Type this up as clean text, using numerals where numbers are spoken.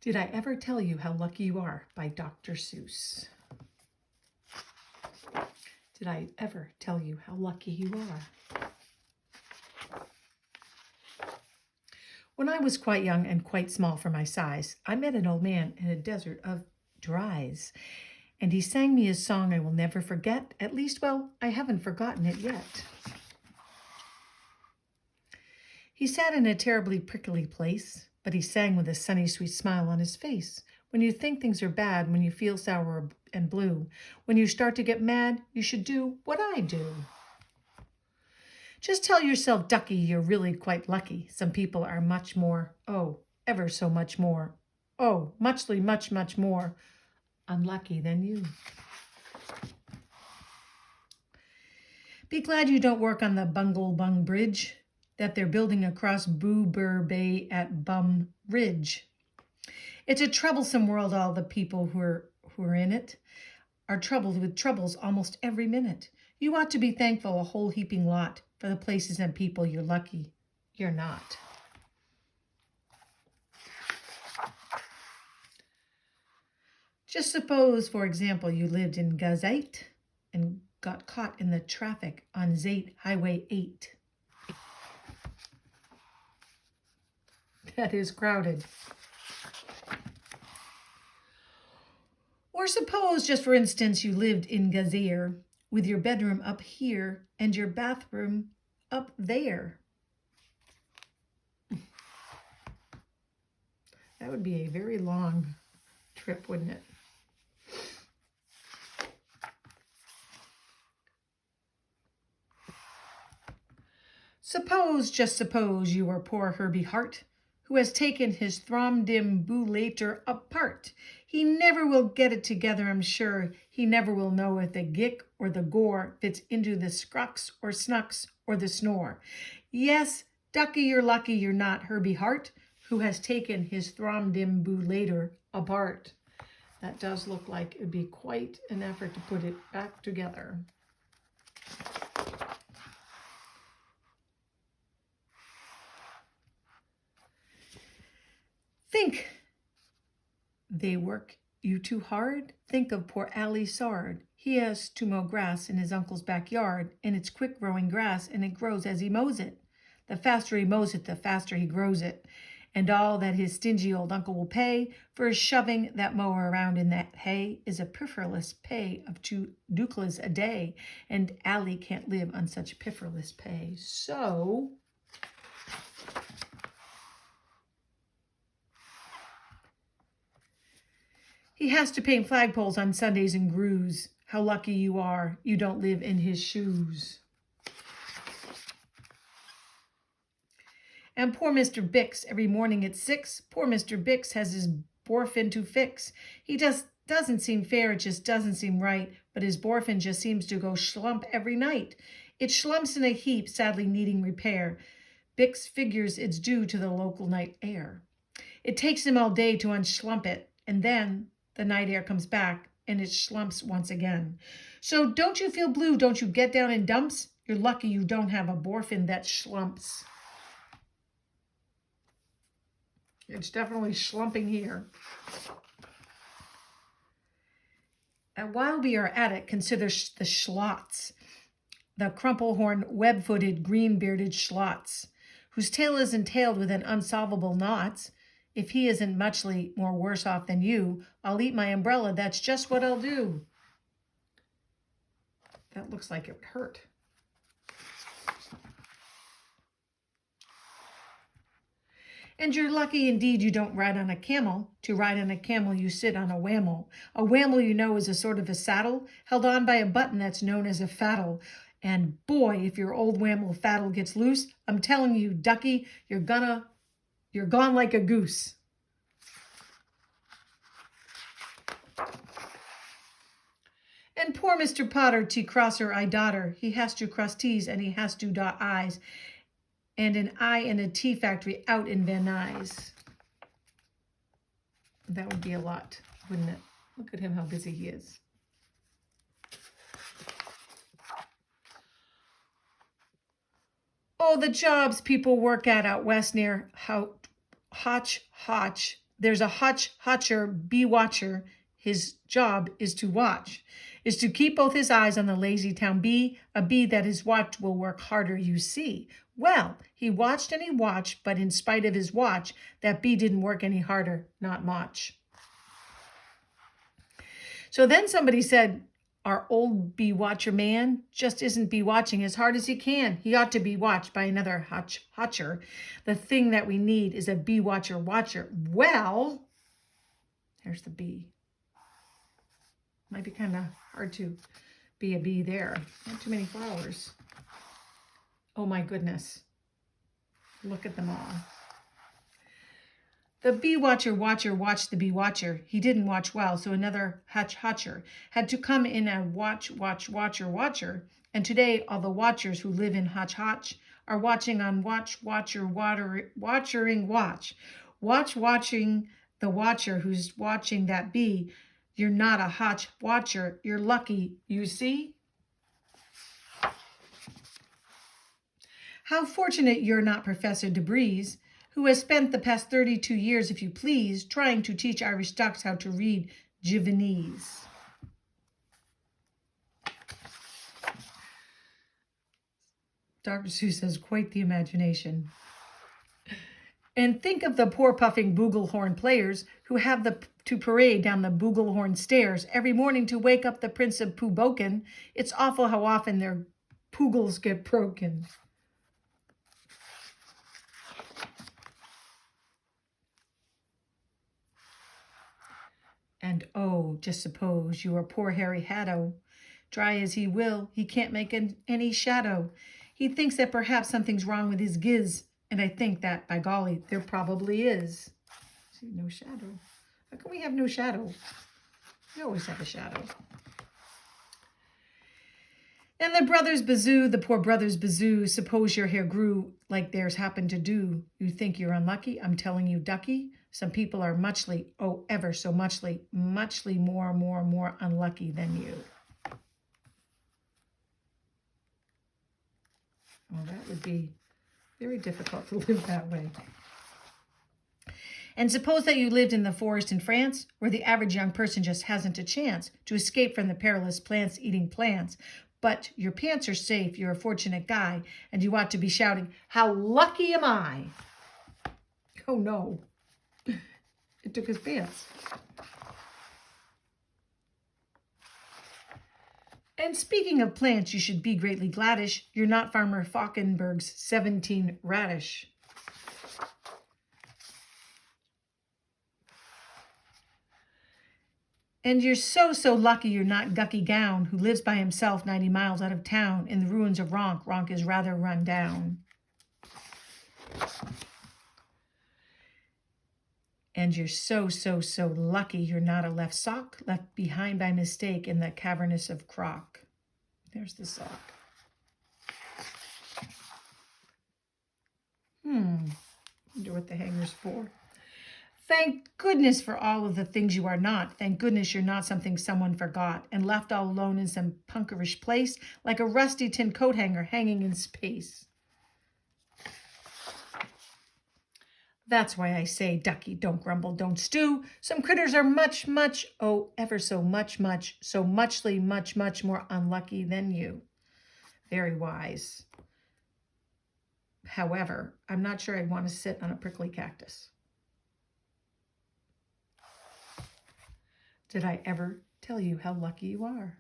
Did I ever tell you how lucky you are by Dr. Seuss? Did I ever tell you how lucky you are? When I was quite young and quite small for my size, I met an old man in a desert of dries, and he sang me a song I will never forget. At least, well, I haven't forgotten it yet. He sat in a terribly prickly place, but he sang with a sunny, sweet smile on his face. When you think things are bad, when you feel sour and blue, when you start to get mad, you should do what I do. Just tell yourself, ducky, you're really quite lucky. Some people are much more, oh, ever so much more, oh, muchly, much, much more unlucky than you. Be glad you don't work on the Bungle Bung Bridge that they're building across Boo-Bur Bay at Bum Ridge. It's a troublesome world. All the people who are in it are troubled with troubles almost every minute. You ought to be thankful a whole heaping lot for the places and people you're lucky you're not. Just suppose, for example, you lived in Gazette and got caught in the traffic on Zate Highway 8. That is crowded. Or suppose, just for instance, you lived in Gazier with your bedroom up here and your bathroom up there. That would be a very long trip, wouldn't it? Suppose, just suppose, you are poor Herbie Hart, who has taken his thromdimbulator apart. He never will get it together, I'm sure. He never will know if the gick or the gore fits into the scrux or snucks or the snore. Yes, ducky, you're lucky you're not Herbie Hart, who has taken his thromdimbulator apart. That does look like it would be quite an effort to put it back together. Think they work you too hard? Think of poor Allie Sard. He has to mow grass in his uncle's backyard, and it's quick growing grass, and it grows as he mows it. The faster he mows it, the faster he grows it. And all that his stingy old uncle will pay for shoving that mower around in that hay is a piffreless pay of 2 ducats a day, and Allie can't live on such piffreless pay. So he has to paint flagpoles on Sundays and grooves. How lucky you are, you don't live in his shoes. And poor Mr. Bix, every morning at 6, poor Mr. Bix has his borfin to fix. He just doesn't seem fair, it just doesn't seem right, but his borfin just seems to go schlump every night. It schlumps in a heap, sadly needing repair. Bix figures it's due to the local night air. It takes him all day to unschlump it, and then the night air comes back and it schlumps once again. So don't you feel blue, don't you get down in dumps? You're lucky you don't have a borfin that schlumps. It's definitely schlumping here. And while we are at it, consider the schlots, the crumple-horned, web-footed, green-bearded schlots, whose tail is entailed with an unsolvable knots. If he isn't muchly more worse off than you, I'll eat my umbrella. That's just what I'll do. That looks like it would hurt. And you're lucky indeed you don't ride on a camel. To ride on a camel, you sit on a whammel. A whammel, you know, is a sort of a saddle held on by a button that's known as a faddle. And boy, if your old whammel faddle gets loose, I'm telling you, ducky, you're gone like a goose. And poor Mr. Potter, T-crosser, I-dotter, he has to cross T's and he has to dot I's. And an I and a T factory out in Van Nuys. That would be a lot, wouldn't it? Look at him, how busy he is. Oh, the jobs people work at out west near Hotch, There's a hutcher, bee watcher. His job is to watch, is to keep both his eyes on the lazy town bee. A bee that is watched will work harder, you see. Well, he watched and he watched, but in spite of his watch, that bee didn't work any harder, not much. So then somebody said, our old bee watcher man just isn't bee watching as hard as he can. He ought to be watched by another hutcher. The thing that we need is a bee watcher. Well, there's the bee. Might be kind of hard to be a bee there. Not too many flowers. Oh my goodness. Look at them all. The bee watcher watched the bee watcher. He didn't watch well, so another hutcher had to come in and watcher. And today, all the watchers who live in hutch are watching on watching the watcher who's watching that bee. You're not a hutch watcher. You're lucky, you see? How fortunate you're not Professor DeBreeze, who has spent the past 32 years, if you please, trying to teach Irish ducks how to read Javanese. Dr. Suess has quite the imagination. And think of the poor puffing booglehorn players who have to parade down the booglehorn stairs every morning to wake up the Prince of Pooboken. It's awful how often their poogles get broken. And oh, just suppose you are poor Harry Hatto. Try as he will, he can't make any shadow. He thinks that perhaps something's wrong with his giz, and I think that, by golly, there probably is. See, no shadow. How can we have no shadow? We always have a shadow. And the poor brothers Bazoo, suppose your hair grew like theirs happened to do. You think you're unlucky? I'm telling you, ducky. Some people are muchly, oh, ever so muchly more unlucky than you. Oh, that would be very difficult to live that way. And suppose that you lived in the forest in France, where the average young person just hasn't a chance to escape from the perilous plants-eating plants. But your pants are safe, you're a fortunate guy, and you ought to be shouting, how lucky am I? Oh no, it took his pants. And speaking of plants, you should be greatly gladdish. You're not Farmer Falkenberg's 17 radish. And you're so lucky you're not Gucky Gown, who lives by himself 90 miles out of town in the ruins of Ronk. Ronk is rather run down. And you're so lucky you're not a left sock left behind by mistake in the cavernous of Croc. There's the sock. Wonder what the hanger's for. Thank goodness for all of the things you are not. Thank goodness you're not something someone forgot and left all alone in some punkerish place like a rusty tin coat hanger hanging in space. That's why I say, ducky, don't grumble, don't stew. Some critters are much, oh, ever so much more unlucky than you. Very wise. However, I'm not sure I'd want to sit on a prickly cactus. Did I ever tell you how lucky you are?